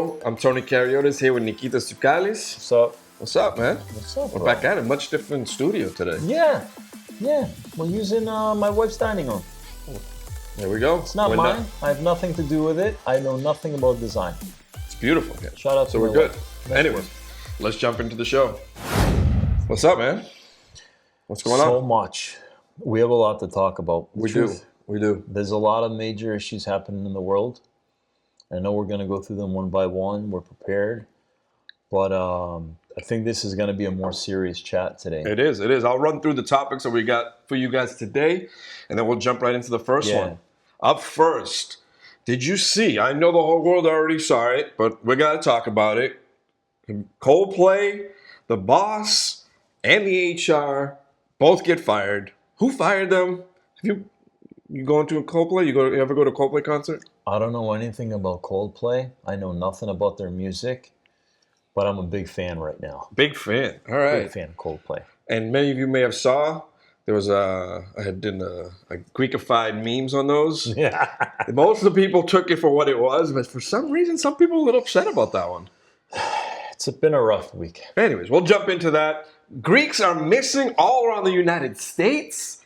show. I'm Tony Kariotis here with Nikitas Tsoukales. What's up? What's up, man? What's up, We're bro? back at it. Much different studio today. Yeah. We're using my wife's dining room. There we go. It's not mine. I have nothing to do with it. I know nothing about design. It's beautiful here. Shout out to So we're my good. wife. Anyways, let's jump into the show. What's up, man? What's going on? So much. We have a lot to talk about. We do. There's a lot of major issues happening in the world. I know we're going to go through them one by one. We're prepared. But I think this is going to be a more serious chat today. It is. I'll run through the topics that we got for you guys today, and then we'll jump right into the first one. Up first, did you see? I know the whole world already saw it, but we got to talk about it. Coldplay, the boss, and the HR both get fired. Who fired them? Have you going to a Coldplay? You ever go to a Coldplay concert? I don't know anything about Coldplay. I know nothing about their music, but I'm a big fan right now. Big fan. All right. Big fan of Coldplay. And many of you may have saw, there was I had done a Greekified memes on those. Yeah. Most of the people took it for what it was, but for some reason, some people are a little upset about that one. It's been a rough week. Anyways, we'll jump into that. Greeks are missing all around the United States.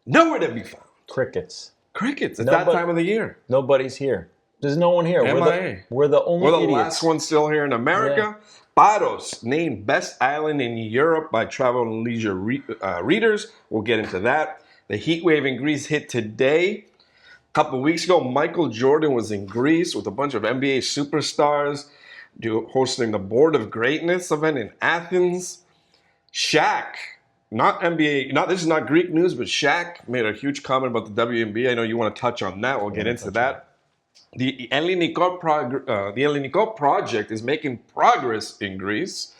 Nowhere to be found. Crickets. Crickets. It's that time of the year. Nobody's here. There's no one here. MIA. We're the only idiots. Last one still here in America. Yeah. Paros, named best island in Europe by Travel and Leisure readers. We'll get into that. The Heatwave in Greece hit today. A couple of weeks ago, Michael Jordan was in Greece with a bunch of NBA superstars hosting the Board of Greatness event in Athens. Shaq, not NBA, this is not Greek news, but Shaq made a huge comment about the WNBA. I know you want to touch on that. We'll get into that. The Hellinikon project is making progress in Greece.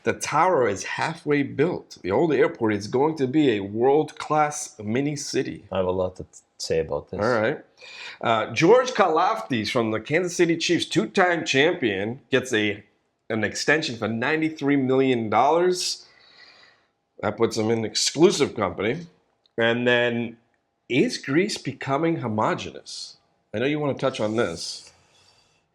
The tower is halfway built. The old airport is going to be a world-class mini city. I have a lot to say about this. All right. George Karlaftis from the Kansas City Chiefs, two-time champion, gets an extension for $93 million. That puts him in an exclusive company. And then, is Greece becoming homogenous? I know you want to touch on this.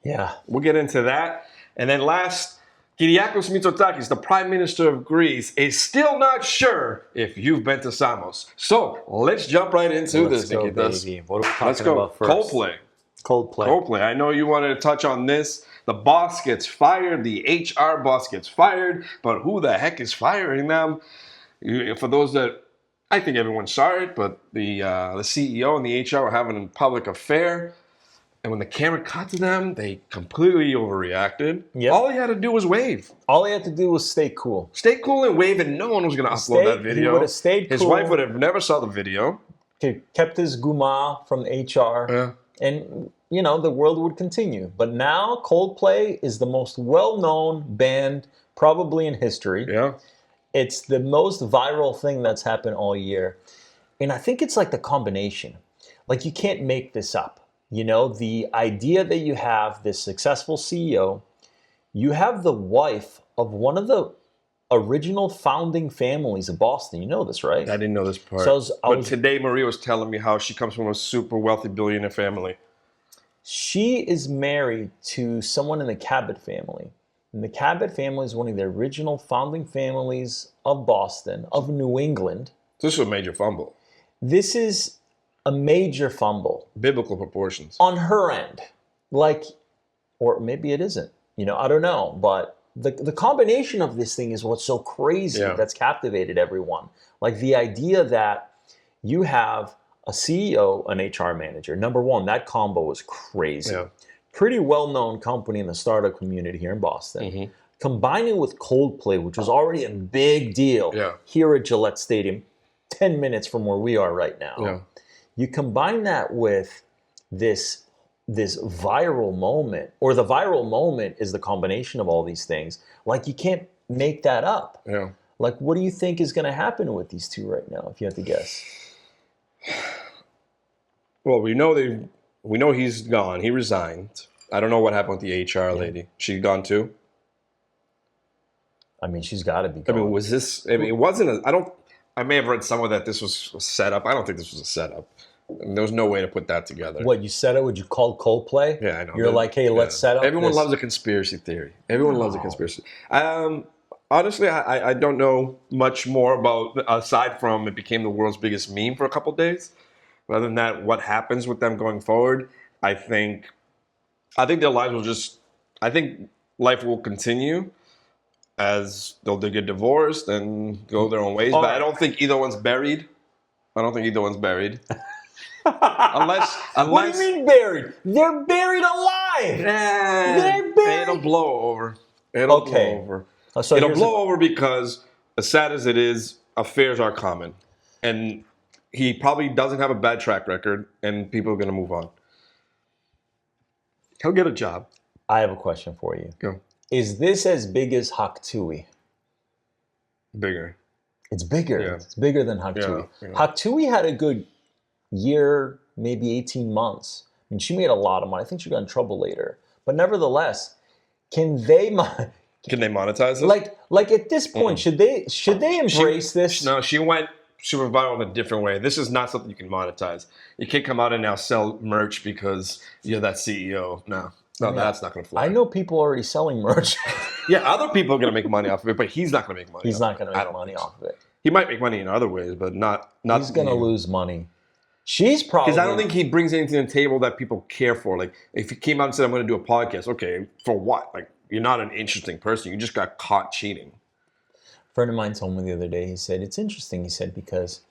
Yeah. We'll get into that. And then last, Kyriakos Mitsotakis, the Prime Minister of Greece, is still not sure if you've been to Samos. So let's jump right into this, Nikitas. Baby. What are we talking about first? Coldplay. I know you wanted to touch on this. The boss gets fired. The HR boss gets fired. But who the heck is firing them? For those that, I think everyone saw it, but the CEO and the HR were having a public affair. And when the camera cut to them, they completely overreacted. Yep. All he had to do was wave. All he had to do was stay cool. Stay cool and wave, and no one was going to upload that video. He would have stayed cool. His wife would have never saw the video. He kept his guma from HR. Yeah. And, the world would continue. But now Coldplay is the most well-known band probably in history. Yeah. It's the most viral thing that's happened all year. And I think it's like the combination. Like, you can't make this up. The idea that you have this successful CEO, you have the wife of one of the original founding families of Boston. You know this, right? I didn't know this part. But today Maria was telling me how she comes from a super wealthy billionaire family. She is married to someone in the Cabot family. And the Cabot family is one of the original founding families of Boston, of New England. This is a major fumble. This is a major fumble. Biblical proportions. On her end. Or maybe it isn't. I don't know. But the combination of this thing is what's so crazy that's captivated everyone. Like, the idea that you have a CEO, an HR manager. Number one, that combo is crazy. Yeah. Pretty well-known company in the startup community here in Boston. Mm-hmm. Combining with Coldplay, which was already a big deal here at Gillette Stadium, 10 minutes from where we are right now. Yeah. You combine that with this viral moment, or the viral moment is the combination of all these things. Like, you can't make that up. Yeah. Like, what do you think is going to happen with these two right now, if you had to guess? Well, we know he's gone. He resigned. I don't know what happened with the HR lady. She gone too? I mean, she's got to be gone. It wasn't I may have read somewhere that this was set up. I don't think this was a setup. And there was no way to put that together. What, you set it? Would you call Coldplay? Yeah, I know. You're like, hey, let's set up Everyone this. loves a conspiracy theory. Everyone loves a conspiracy. Honestly, I don't know much more about, aside from it became the world's biggest meme for a couple days. Other than that, what happens with them going forward, I think their lives will just, I think life will continue as they'll get divorced and go their own ways. But I don't think either one's buried. Unless What do you mean buried? They're buried alive. They're buried. It'll blow over. It'll blow over. So it'll blow over because, as sad as it is, affairs are common, and he probably doesn't have a bad track record, and people are going to move on. He'll get a job. I have a question for you. Go. Is this as big as Haktui? Bigger. It's bigger. Yeah. It's bigger than Haktui. Yeah. Haktui had a good year, maybe 18 months. I mean, she made a lot of money. I think she got in trouble later. But nevertheless, can they monetize it? Like at this point, should they embrace this? No, she went super viral in a different way. This is not something you can monetize. You can't come out and now sell merch because you're that CEO. No, that's not going to fly. I know people already selling merch. Yeah, other people are going to make money off of it, but he's not going to make money. He's not going to make money off of it. He might make money in other ways, but not. He's going to lose money. She's probably, because I don't think he brings anything to the table that people care for. Like if he came out and said, "I'm going to do a podcast," okay, for what? Like you're not an interesting person. You just got caught cheating. A friend of mine told me the other day. He said it's interesting. He said because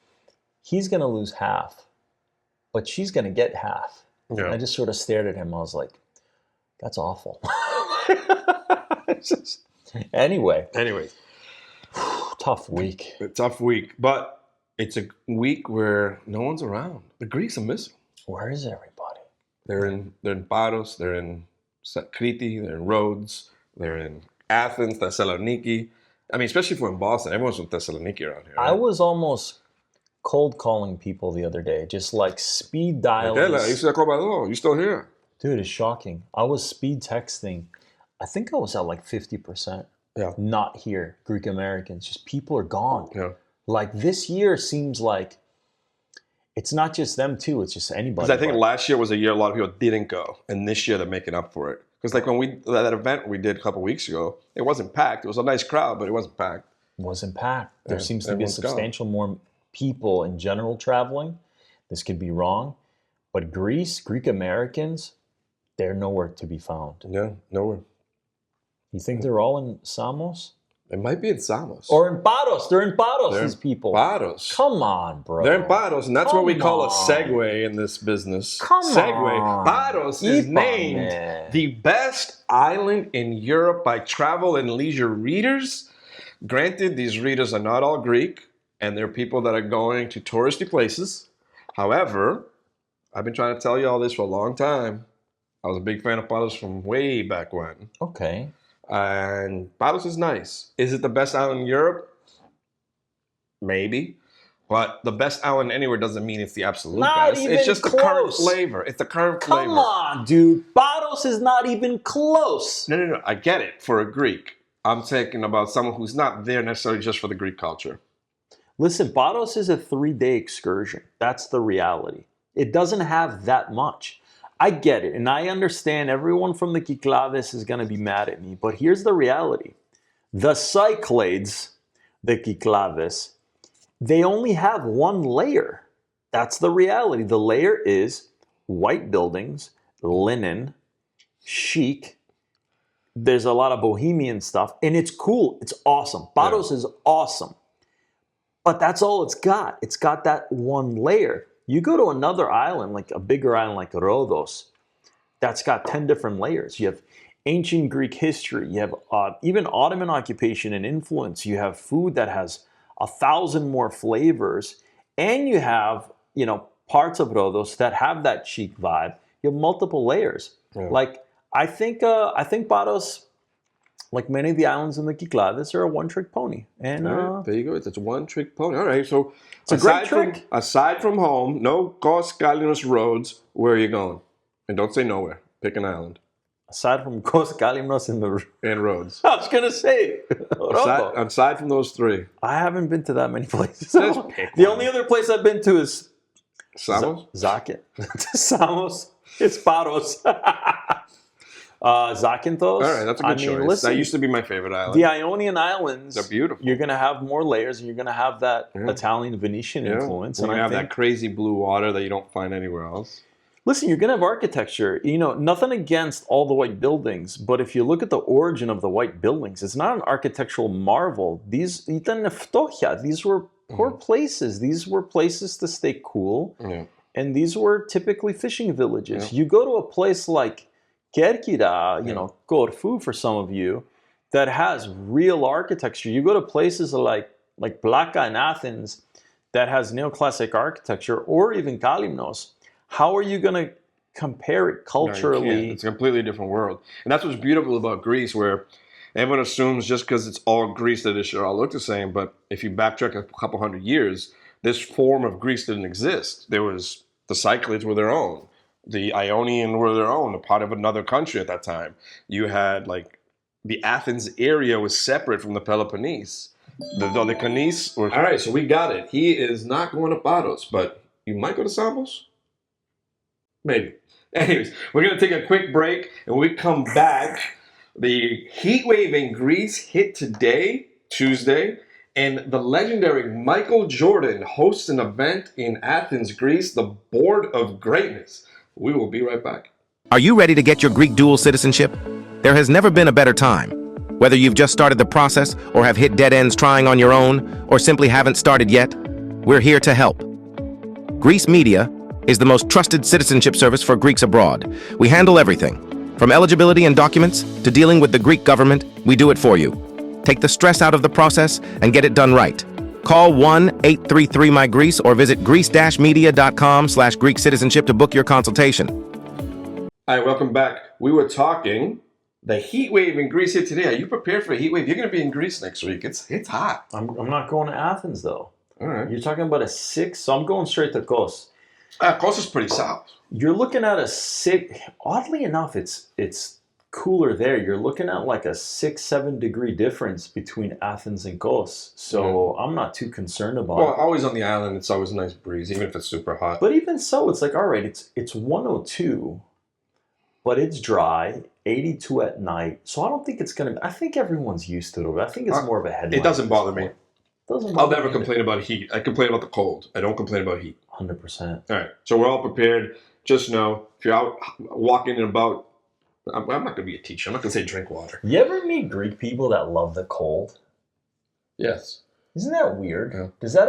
he's going to lose half, but she's going to get half. Yeah. I just sort of stared at him. I was like, "That's awful." Anyway, tough week. A tough week, but it's a week where no one's around. The Greeks are missing. Where is everybody? They're in Paros. They're in Crete. They're in Rhodes. They're in Athens, Thessaloniki. I mean, especially if we're in Boston, everyone's from Thessaloniki around here. Right? I was almost cold calling people the other day, just like speed dialing. You still here? Dude, it's shocking. I was speed texting. I think I was at like 50%. Yeah. Not here, Greek Americans. Just people are gone. Yeah. Like this year seems like it's not just them too. It's just anybody. Because I think last year was a year a lot of people didn't go, and this year they're making up for it. Because like when that event we did a couple weeks ago, it wasn't packed. It was a nice crowd, but it wasn't packed. It wasn't packed. There seems to be a substantial more people in general traveling. This could be wrong, but Greek Americans, they're nowhere to be found. Yeah, nowhere. You think they're all in Samos? It might be in Samos. Or in Paros. They're in Paros, these people. Paros. Come on, bro. They're in Paros, and that's what we call a segue in this business. Come segue. on. Paros is named the best island in Europe by travel and leisure readers. Granted, these readers are not all Greek, and they're people that are going to touristy places. However, I've been trying to tell you all this for a long time. I was a big fan of Paros from way back when. Okay. And Paros is nice. Is it the best island in Europe? Maybe. But the best island anywhere doesn't mean it's the absolute best. It's just the current flavor. It's the current flavor. Come on, dude. Paros is not even close. No. I get it for a Greek. I'm talking about someone who's not there necessarily just for the Greek culture. Listen, Paros is a 3-day excursion. That's the reality. It doesn't have that much. I get it, and I understand everyone from the Kyklades is going to be mad at me, but here's the reality. The Cyclades, the Kyklades, they only have one layer. That's the reality. The layer is white buildings, linen, chic. There's a lot of bohemian stuff, and it's cool. It's awesome. Paros is awesome, but that's all it's got. It's got that one layer. You go to another island, like a bigger island like Rhodos, that's got 10 different layers. You have ancient Greek history. You have even Ottoman occupation and influence. You have food that has 1,000 more flavors. And you have, parts of Rhodos that have that chic vibe. You have multiple layers. Yeah. Like, I think Paros, like many of the islands in the Kyklades, are a one-trick pony. And there you go. It's a one-trick pony. All right, so it's a great trick. Aside from home, no Kos roads, where are you going? And don't say nowhere. Pick an island. Aside from Kos Kalimnos and Rhodes. I was going to say. aside from those three. I haven't been to that many places. The only other place I've been to is Samos? Samos. It's Paros. Zakynthos. All right, that's a good choice. Listen, that used to be my favorite island. the Ionian Islands. They're beautiful. You're going to have more layers, and you're going to have that Italian Venetian influence. And I have think, that crazy blue water that you don't find anywhere else. Listen, you're going to have architecture. Nothing against all the white buildings, but if you look at the origin of the white buildings, it's not an architectural marvel. These were poor places. These were places to stay cool, and these were typically fishing villages. You go to a place like Kerkira, Corfu for some of you, that has real architecture. You go to places like Plaka in Athens that has neoclassic architecture, or even Kalymnos. How are you going to compare it culturally? No, you can't. It's a completely different world. And that's what's beautiful about Greece, where everyone assumes just because it's all Greece that it should all look the same. But if you backtrack a couple hundred years, this form of Greece didn't exist. The Cyclades were their own. The Ionian were their own, a part of another country at that time. You had, the Athens area was separate from the Peloponnese. The Dodecanese were... All right, so we got it. He is not going to Paros, but you might go to Samos? Maybe. Anyways, we're going to take a quick break, and when we come back, the heat wave in Greece hit today, Tuesday, and the legendary Michael Jordan hosts an event in Athens, Greece, the Board of Greatness. We will be right back. Are you ready to get your Greek dual citizenship? There has never been a better time. Whether you've just started the process or have hit dead ends trying on your own or simply haven't started yet, we're here to help. Greece Media is the most trusted citizenship service for Greeks abroad. We handle everything, from eligibility and documents to dealing with the Greek government. We do it for you. Take the stress out of the process and get it done right. Call 1-833-MY-GREECE or visit greece-media.com/Greek citizenship to book your consultation. All right, welcome back. We were talking the heat wave in Greece hit today. Are you prepared for a heat wave? You're going to be in Greece next week. It's hot. I'm not going to Athens, though. All right. You're talking about a 6, so I'm going straight to Kos. Kos is pretty south. You're looking at a 6. Oddly enough, it's cooler there. You're looking at like a 6-7 degree difference between Athens and Kos. So I'm not too concerned about it. Well, always on the island, it's always a nice breeze, even if it's super hot. But even so, it's like, all right, it's 102, but it's dry, 82 at night. So I don't think it's going to... I think everyone's used to it. I think it's more of a headline. It doesn't bother me. I'll never me complain about heat. I complain about the cold. I don't complain about heat. 100%. All right. So we're all prepared. Just know, if you're out walking about... I'm not going to be a teacher. I'm not going to say drink water. You ever meet Greek people that love the cold? Yes. Isn't that weird? Yeah. Does that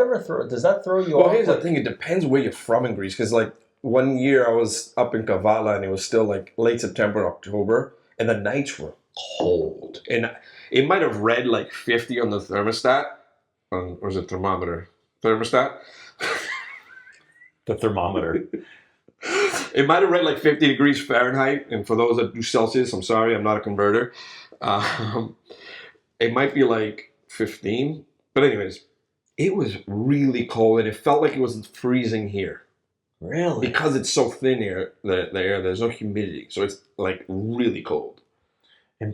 throw you off? Well, here's the thing. It depends where you're from in Greece. Because, one year I was up in Kavala, and it was still, late September, October. And the nights were cold. And it might have read, 50 on the thermostat. Or was it thermometer? Thermostat? The thermometer. It might have read 50 degrees Fahrenheit, and for those that do Celsius, I'm sorry, I'm not a converter. It might be 15, but anyways, it was really cold, and it felt like it was freezing here. Really? Because it's so thin here, the air, there's no humidity, so it's really cold.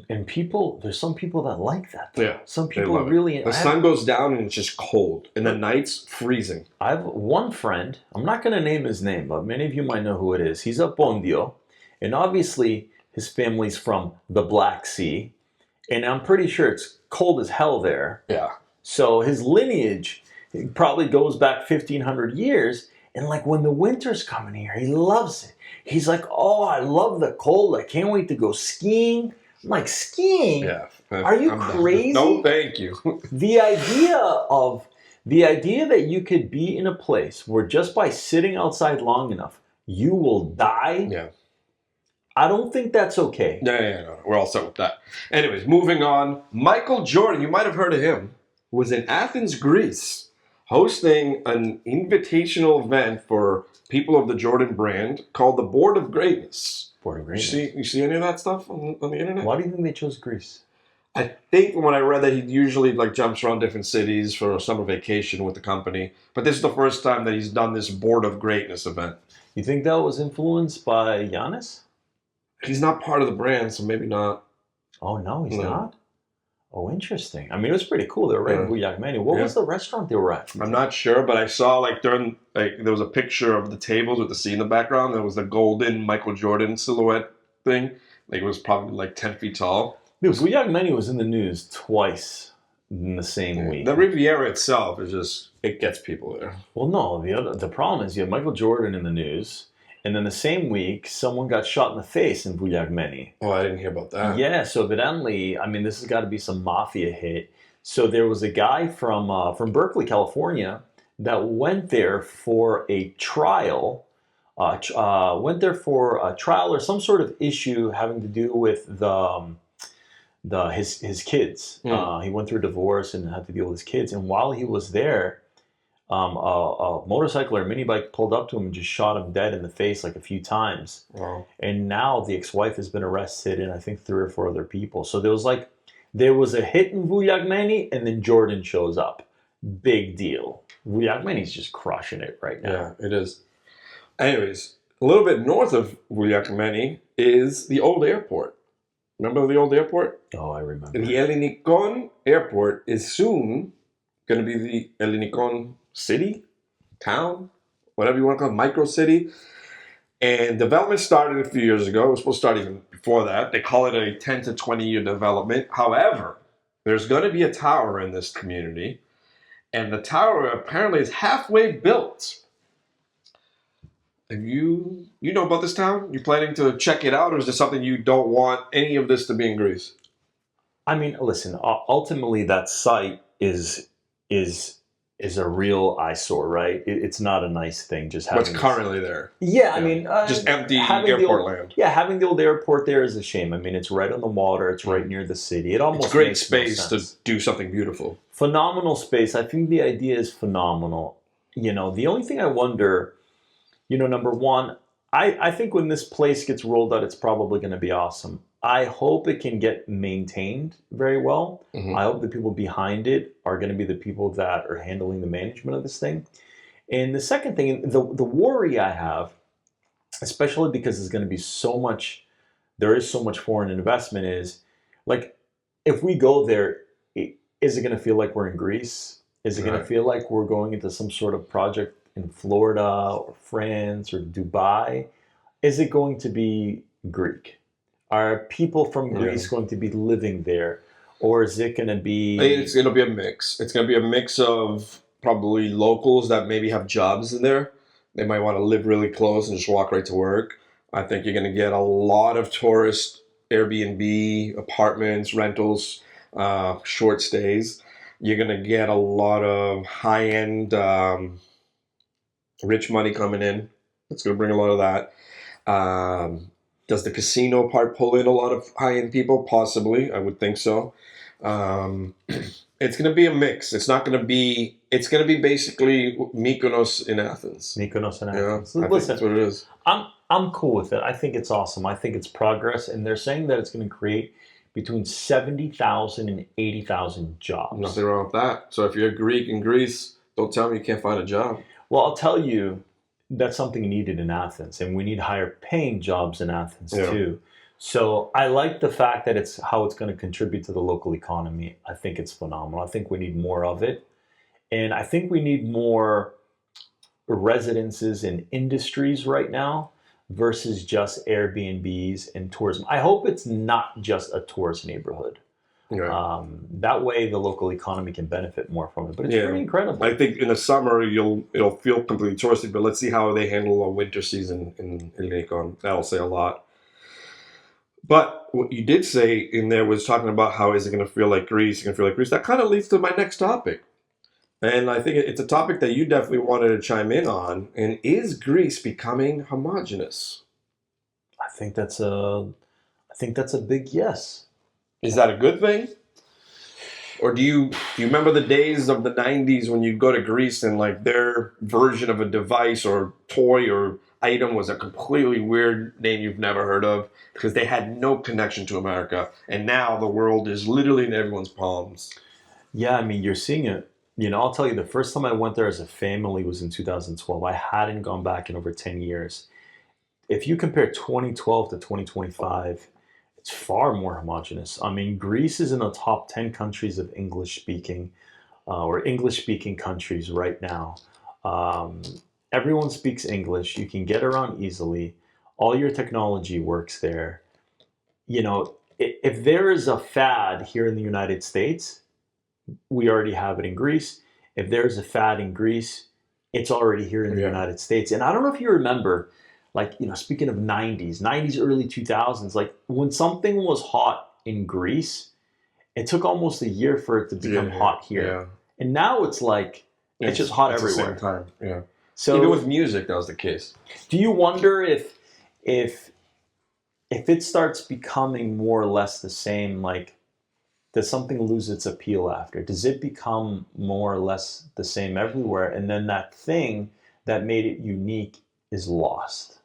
And people, there's some people that like that. Though. Yeah, some people really. The sun goes down and it's just cold, and the night's freezing. I have one friend. I'm not going to name his name, but many of you might know who it is. He's a Pondio, and obviously his family's from the Black Sea, and I'm pretty sure it's cold as hell there. Yeah. So his lineage probably goes back 1,500 years, and when the winter's coming here, he loves it. He's like, "Oh, I love the cold. I can't wait to go skiing." I'm like, skiing? Yeah. Are you crazy? No, thank you. The idea that you could be in a place where just by sitting outside long enough, you will die. Yeah. I don't think that's okay. Yeah, no, we're all set with that. Anyways, moving on. Michael Jordan, you might have heard of him, was in Athens, Greece, hosting an invitational event for people of the Jordan brand called the Board of Greatness. Board of Greatness. You see any of that stuff on the internet? Why do you think they chose Greece? I think when I read that he usually jumps around different cities for a summer vacation with the company, but this is the first time that he's done this Board of Greatness event. You think that was influenced by Giannis? He's not part of the brand, so maybe not. Oh no, he's not. Oh, interesting. I mean, it was pretty cool. They were right in Vuliagmeni. What was the restaurant they were at? I'm not sure, but I saw like during there was a picture of the tables with the sea in the background. There was the golden Michael Jordan silhouette thing. Like it was probably like 10 feet tall. Dude, Vuliagmeni was in the news twice in the same week. The Riviera itself is just, it gets people there. Well, no, the problem is you have Michael Jordan in the news, and then the same week someone got shot in the face in Vuliagmeni. Oh, I didn't hear about that. Yeah, so evidently, I mean, this has got to be some mafia hit. So there was a guy from Berkeley, California, that went there for a trial. Went there for a trial or some sort of issue having to do with his kids. He went through a divorce and had to deal with his kids. And while he was there, a motorcycle or a mini bike pulled up to him and just shot him dead in the face like a few times. Wow. And now the ex-wife has been arrested, and I think 3 or 4 other people. So there was a hit in Vuliagmeni, and then Jordan shows up. Big deal. Vuliagmeni's just crushing it right now. Yeah, it is. Anyways, a little bit north of Vuliagmeni is the old airport. Remember the old airport? Oh, I remember. The Hellinikon airport is soon going to be the Hellinikon city, town, whatever you want to call it, micro city. And development started a few years ago. It was supposed to start even before that. They call it a 10 to 20 year development. However, there's going to be a tower in this community. And the tower apparently is halfway built. Have you know about this town? You planning to check it out, or is this something you don't want any of this to be in Greece? I mean, listen. Ultimately, that site is a real eyesore, right? It's not a nice thing. Just having What's currently there? Yeah, I mean, just empty airport land. Yeah, having the old airport there is a shame. I mean, it's right on the water. It's right near the city. It almost it's great makes space no to do something beautiful. Phenomenal space. I think the idea is phenomenal. You know, the only thing I wonder. Number one, I think when this place gets rolled out, it's probably going to be awesome. I hope it can get maintained very well. Mm-hmm. I hope the people behind it are going to be the people that are handling the management of this thing. And the second thing, the worry I have, especially because there's going to be there is so much foreign investment, is like, if we go there, is it going to feel like we're in Greece? Is it going to feel like we're going into some sort of project in Florida or France or Dubai? Is it going to be Greek? Are people from Greece going to be living there? Or is it going to be... It'll be a mix. It's going to be a mix of probably locals that maybe have jobs in there. They might want to live really close and just walk right to work. I think you're going to get a lot of tourist Airbnb, apartments, rentals, short stays. You're going to get a lot of high-end... rich money coming in. It's going to bring a lot of that. Does the casino part pull in a lot of high-end people? Possibly. I would think so. It's going to be a mix. It's going to be basically Mykonos in Athens. Mykonos in Athens. Yeah, listen, that's what it is. I'm cool with it. I think it's awesome. I think it's progress. And they're saying that it's going to create between 70,000 and 80,000 jobs. Nothing wrong with that. So if you're a Greek in Greece, don't tell me you can't find a job. Well, I'll tell you, that's something needed in Athens, and we need higher paying jobs in Athens too. So I like the fact that it's how it's going to contribute to the local economy. I think it's phenomenal. I think we need more of it. And I think we need more residences in industries right now versus just Airbnbs and tourism. I hope it's not just a tourist neighborhood. Right. That way the local economy can benefit more from it. But it's pretty incredible. I think in the summer it'll feel completely touristy, but let's see how they handle a winter season in Hellinikon. That'll say a lot. But what you did say in there was talking about how is it going to feel like Greece? It's going to feel like Greece. That kind of leads to my next topic. And I think it's a topic that you definitely wanted to chime in on. And is Greece becoming homogenous? I think that's a big yes. Is that a good thing? Or do you remember the days of the 90s when you'd go to Greece and like their version of a device or toy or item was a completely weird name you've never heard of because they had no connection to America, and now the world is literally in everyone's palms? Yeah, I mean, you're seeing it. I'll tell you, the first time I went there as a family was in 2012. I hadn't gone back in over 10 years. If you compare 2012 to 2025, It's far more homogenous. I mean, Greece is in the top 10 countries of English speaking or English speaking countries right now. Um, Everyone speaks English. You can get around easily. All your technology works there. You know, if there is a fad here in the United States, we already have it in Greece. If there's a fad in Greece, it's already here in the United States. And I don't know if you remember, like, you know, speaking of 90s, early 2000s, like when something was hot in Greece, it took almost a year for it to become hot here. Yeah. And now it's like, it's just hot everywhere. At the same time, yeah. So even with music, that was the case. Do you wonder if it starts becoming more or less the same, like, does something lose its appeal after? Does it become more or less the same everywhere? And then that thing that made it unique is lost?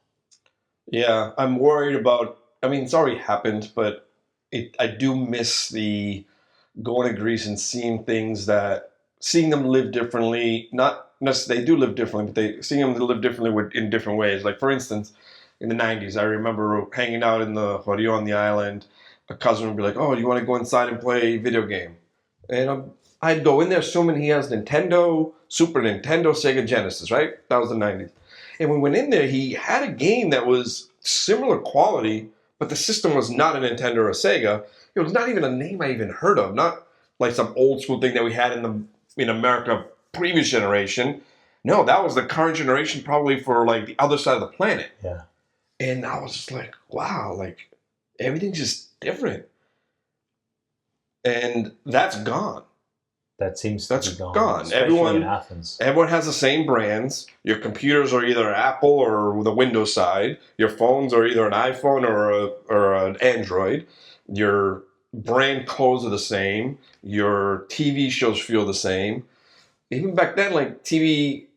Yeah, I'm worried about, I mean, it's already happened, but I do miss the going to Greece and seeing them live differently. Not necessarily, they do live differently, but seeing them live differently in different ways. Like, for instance, in the 90s, I remember hanging out in the Horio on the island. A cousin would be like, "Oh, you want to go inside and play a video game?" And I'd go in there assuming he has Nintendo, Super Nintendo, Sega Genesis, right? That was the 90s. And when we went in there, he had a game that was similar quality, but the system was not a Nintendo or a Sega. It was not even a name I even heard of, not like some old school thing that we had in America previous generation. No, that was the current generation, probably for like the other side of the planet. Yeah. And I was just like, wow, like everything's just different. And that's gone. That seems to be gone. Especially in Athens. Everyone has the same brands. Your computers are either Apple or the Windows side. Your phones are either an iPhone or an Android. Your brand clothes are the same. Your TV shows feel the same. Even back then, like TV,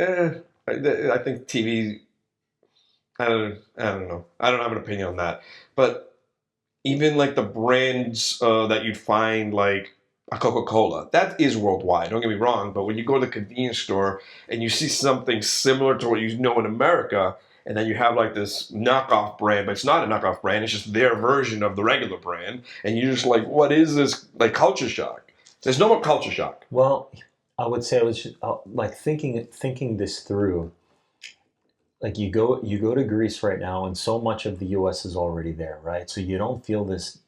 I think TV. I don't know. I don't have an opinion on that. But even like the brands that you'd find, like a Coca-Cola, that is worldwide. Don't get me wrong. But when you go to the convenience store and you see something similar to what you know in America, and then you have like this knockoff brand, but it's not a knockoff brand. It's just their version of the regular brand. And you're just like, what is this? Like culture shock. There's no more culture shock. Well, I would say I was like thinking this through. Like you go to Greece right now, and so much of the U.S. is already there, right? So you don't feel this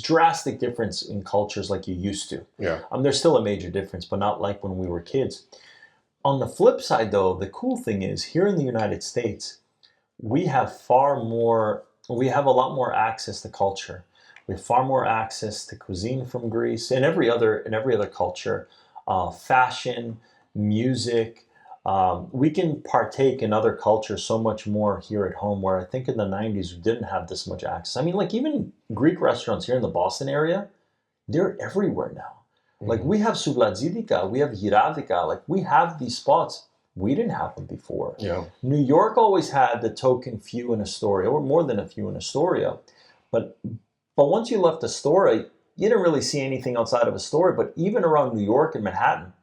drastic difference in cultures like you used to. Yeah. There's still a major difference, but not like when we were kids. On the flip side, though, the cool thing is here in the United States, we have a lot more access to culture. We have far more access to cuisine from Greece and every other culture, fashion, music. We can partake in other cultures so much more here at home, where I think in the 90s we didn't have this much access. I mean, like even Greek restaurants here in the Boston area, they're everywhere now. Mm-hmm. Like we have Souvladzidika, we have Giradika, like we have these spots. We didn't have them before. Yeah. New York always had the token few in Astoria, or more than a few in Astoria. But once you left Astoria, you didn't really see anything outside of Astoria. But even around New York and Manhattan,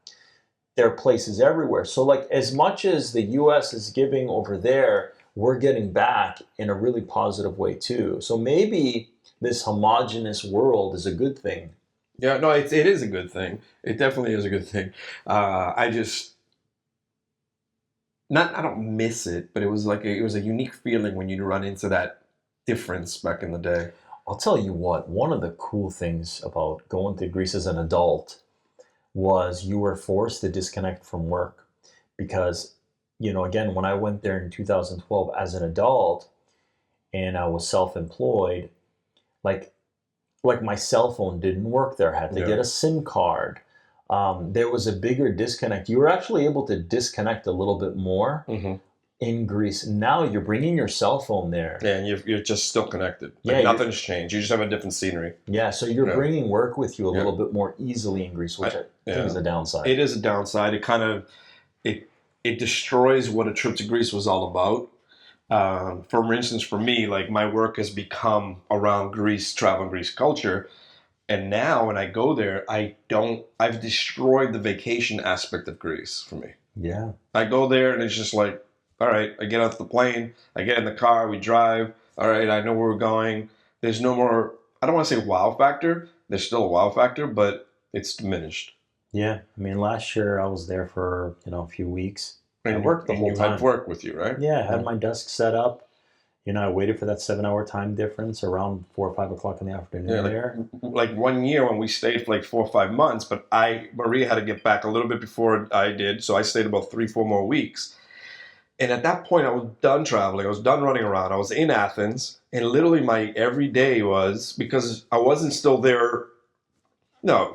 there are places everywhere. So like as much as the U.S. is giving over there, we're getting back in a really positive way too. So maybe this homogenous world is a good thing. Yeah, no, it is a good thing. It definitely is a good thing. I don't miss it, but it was a unique feeling when you run into that difference back in the day. I'll tell you what, one of the cool things about going to Greece as an adult was you were forced to disconnect from work because, you know, again, when I went there in 2012 as an adult and I was self-employed, like my cell phone didn't work there. I had to get a SIM card. There was a bigger disconnect. You were actually able to disconnect a little bit more in Greece. Now you're bringing your cell phone there. Yeah, and you're just still connected. Like nothing's changed. You just have a different scenery. Yeah, so you're bringing work with you a little bit more easily in Greece, which I think is a downside. It is a downside. It kind of it destroys what a trip to Greece was all about. For instance, for me, like my work has become around Greece, travel and Greece culture. And now when I go there, I've destroyed the vacation aspect of Greece for me. Yeah. I go there and it's just like, all right, I get off the plane, I get in the car, we drive, all right, I know where we're going. There's no more, I don't want to say wow factor. There's still a wow factor, but it's diminished. Yeah, I mean, last year I was there for a few weeks. I And worked the whole you time. had work with you, right? Yeah, I had my desk set up. I waited for that 7-hour time difference around 4 or 5 o'clock in the afternoon. Yeah, there, like 1 year when we stayed for like 4 or 5 months, but Maria had to get back a little bit before I did, so I stayed about 3-4 more weeks. And at that point, I was done traveling. I was done running around. I was in Athens, and literally my every day was, because I wasn't still there. No,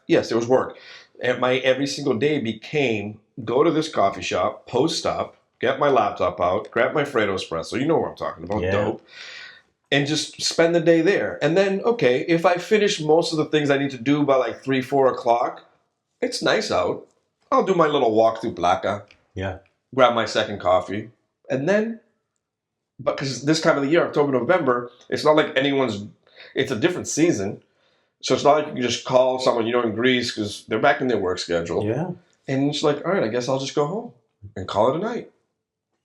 yes, it was work. And my every single day became go to this coffee shop, post up, get my laptop out, grab my Fredo espresso. You know what I'm talking about, Yeah. dope. And just spend the day there. And then, okay, if I finish most of the things I need to do by like 3-4 o'clock, it's nice out. I'll do my little walk through Plaka, yeah, grab my second coffee. And then, because this time of the year, October, November, it's not like it's a different season. So it's not like you can just call someone, in Greece, because they're back in their work schedule. yeah. And it's like, all right, I guess I'll just go home and call it a night.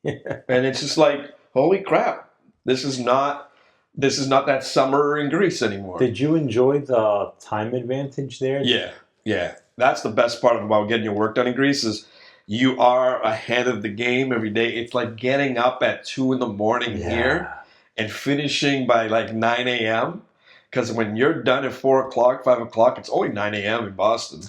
Yeah. And it's just like, holy crap, this is not that summer in Greece anymore. Did you enjoy the time advantage there? Yeah. That's the best part about getting your work done in Greece is you are ahead of the game every day. It's like getting up at 2 a.m. here and finishing by like 9 a.m. Because when you're done at 4 o'clock, 5 o'clock, it's only 9 a.m. in Boston.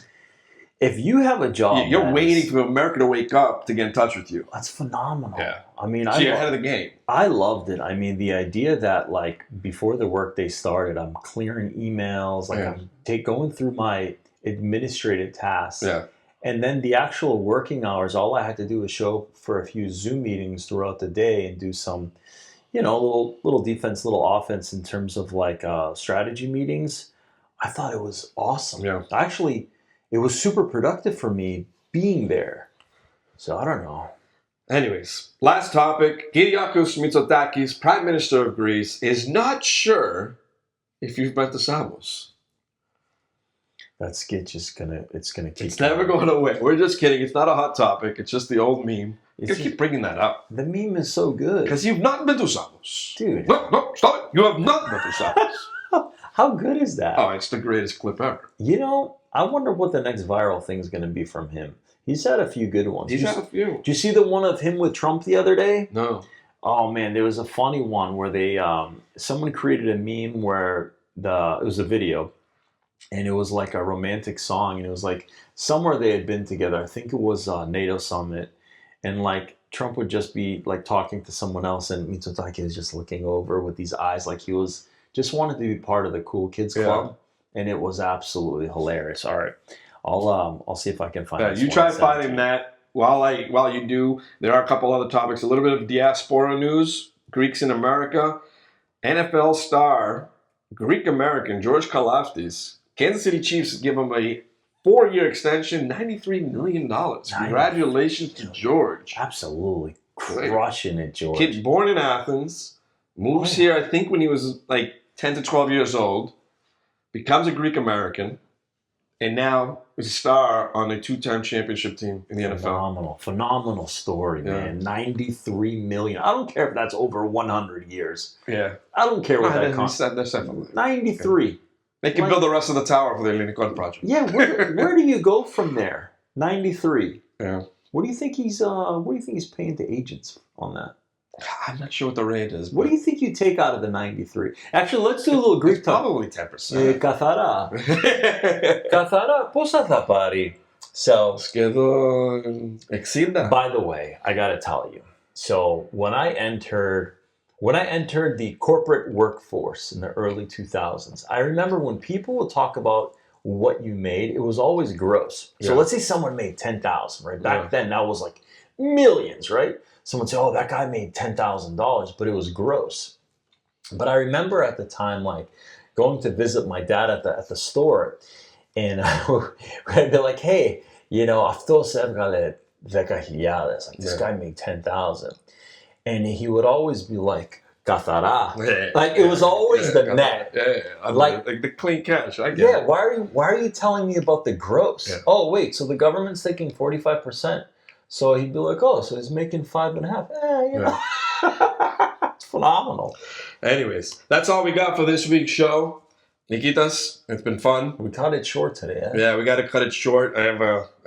If you have a job, You're waiting for America to wake up to get in touch with you. That's phenomenal. Yeah. I mean, So you're ahead of the game. I loved it. I mean, the idea that like before the workday started, I'm clearing emails, I'm going through my administrative tasks. Yeah. And then the actual working hours, all I had to do was show up for a few Zoom meetings throughout the day and do some, little defense, little offense in terms of like strategy meetings. I thought it was awesome. Yeah. Actually, it was super productive for me being there. So I don't know. Anyways, last topic. Kyriakos Mitsotakis, Prime Minister of Greece, is not sure if you've met the Samos. That skit just it's gonna keep. It's never going away. We're just kidding. It's not a hot topic. It's just the old meme. You It's keep bringing that up. The meme is so good. Because you've not been to Samos. Dude. No, stop it. You have not been to Samos. How good is that? Oh, it's the greatest clip ever. I wonder what the next viral thing is going to be from him. He's had a few good ones. He's had a few. Did you see the one of him with Trump the other day? No. Oh man, there was a funny one where they someone created a meme where it was a video, and it was like a romantic song, and it was like somewhere they had been together. I think it was NATO summit, and like Trump would just be like talking to someone else, and Mitsotakis was just looking over with these eyes like he was just wanted to be part of the cool kids club, and it was absolutely hilarious. All right, I'll see if I can find. You try finding that. While you do, there are a couple other topics. A little bit of diaspora news. Greeks in America. NFL star, Greek American George Karlaftis. Kansas City Chiefs give him a 4-year extension, $93 million. Congratulations to George. Absolutely crushing it, George. Kid born in Athens, moves here, I think, when he was like 10 to 12 years old, becomes a Greek American, and now is a star on a 2-time championship team in the NFL. Phenomenal story, man. 93 million. I don't care if that's over 100 years. Yeah. I don't care what that costs. That's definitely 93. Okay. They can build the rest of the tower for the Hellinikon project. Yeah, where do you go from there? 93. Yeah. What do you think he's paying to agents on that? I'm not sure what the rate is. What do you think you take out of the 93? Actually, let's do a little Greek talk. Probably 10%. Kathara. Kathara, posa θα πάρει. So, Σχεδόν 60. By the way, I got to tell you. So, when I entered the corporate workforce in the early 2000s, I remember when people would talk about what you made, it was always gross. So let's say someone made 10,000, right? Back then, that was like millions, right? Someone would say, oh, that guy made $10,000, but it was gross. But I remember at the time, like, going to visit my dad at the store, and I'd be like, hey, αυτός έβγαλε 10,000. Like, this guy made 10,000. And he would always be like, καθαρά. Like, it was always the net. Yeah. Like the clean cash. I get it. Why are you telling me about the gross? Yeah. Oh, wait, so the government's taking 45%. So he'd be like, oh, so he's making 5.5. It's phenomenal. Anyways, that's all we got for this week's show. Nikitas, it's been fun. We cut it short today. Eh? Yeah, we got to cut it short. I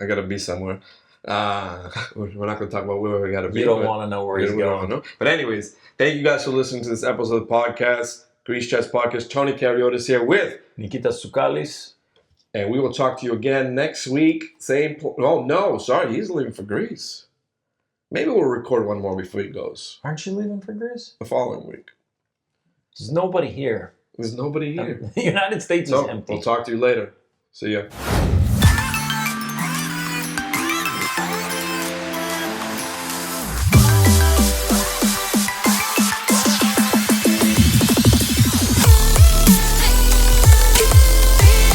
got to be somewhere. We're not going to talk about where we got to be. You don't want to know where he's going. Know. But anyways, thank you guys for listening to this episode of the podcast, Greece Chess Podcast. Tony Kariotis here with Nikitas Tsoukales. And we will talk to you again next week. He's leaving for Greece. Maybe we'll record one more before he goes. Aren't you leaving for Greece? The following week. There's nobody here. There's nobody here. The United States is empty. We'll talk to you later. See ya.